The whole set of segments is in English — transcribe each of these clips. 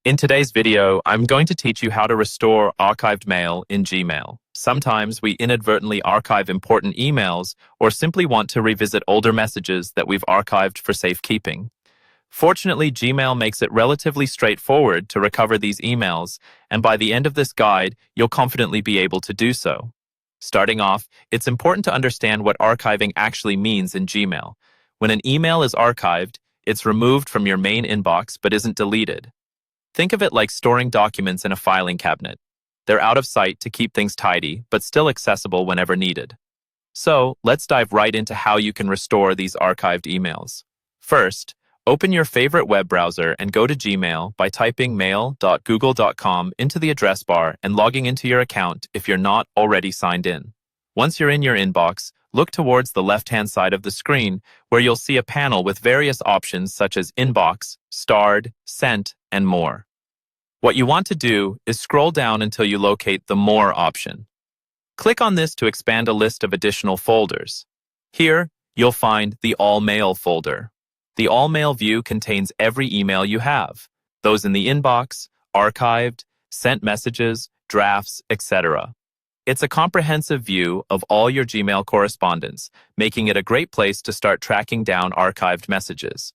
In today's video, I'm going to teach you how to restore archived mail in Gmail. Sometimes we inadvertently archive important emails or simply want to revisit older messages that we've archived for safekeeping. Fortunately, Gmail makes it relatively straightforward to recover these emails, and by the end of this guide, you'll confidently be able to do so. Starting off, it's important to understand what archiving actually means in Gmail. When an email is archived, it's removed from your main inbox but isn't deleted. Think of it like storing documents in a filing cabinet. They're out of sight to keep things tidy, but still accessible whenever needed. So, let's dive right into how you can restore these archived emails. First, open your favorite web browser and go to Gmail by typing mail.google.com into the address bar and logging into your account if you're not already signed in. Once you're in your inbox, look towards the left-hand side of the screen where you'll see a panel with various options such as Inbox, Starred, Sent, and more. What you want to do is scroll down until you locate the More option. Click on this to expand a list of additional folders. Here, you'll find the All Mail folder. The All Mail view contains every email you have, those in the inbox, archived, sent messages, drafts, etc. It's a comprehensive view of all your Gmail correspondence, making it a great place to start tracking down archived messages.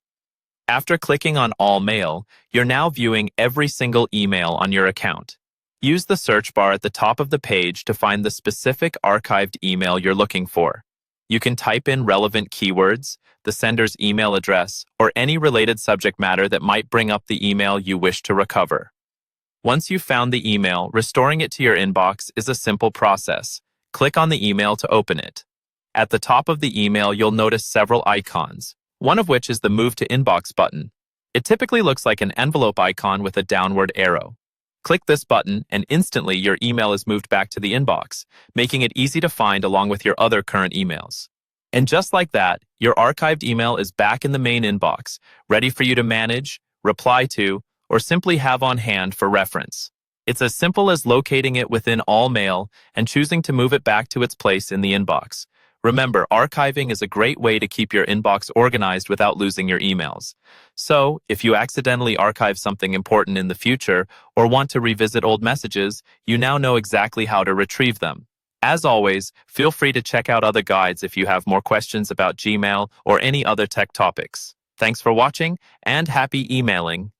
After clicking on All Mail, you're now viewing every single email on your account. Use the search bar at the top of the page to find the specific archived email you're looking for. You can type in relevant keywords, the sender's email address, or any related subject matter that might bring up the email you wish to recover. Once you've found the email, restoring it to your inbox is a simple process. Click on the email to open it. At the top of the email, you'll notice several icons, one of which is the Move to Inbox button. It typically looks like an envelope icon with a downward arrow. Click this button, and instantly your email is moved back to the inbox, making it easy to find along with your other current emails. And just like that, your archived email is back in the main inbox, ready for you to manage, reply to, or simply have on hand for reference. It's as simple as locating it within All Mail and choosing to move it back to its place in the inbox. Remember, archiving is a great way to keep your inbox organized without losing your emails. So, if you accidentally archive something important in the future or want to revisit old messages, you now know exactly how to retrieve them. As always, feel free to check out other guides if you have more questions about Gmail or any other tech topics. Thanks for watching, and happy emailing!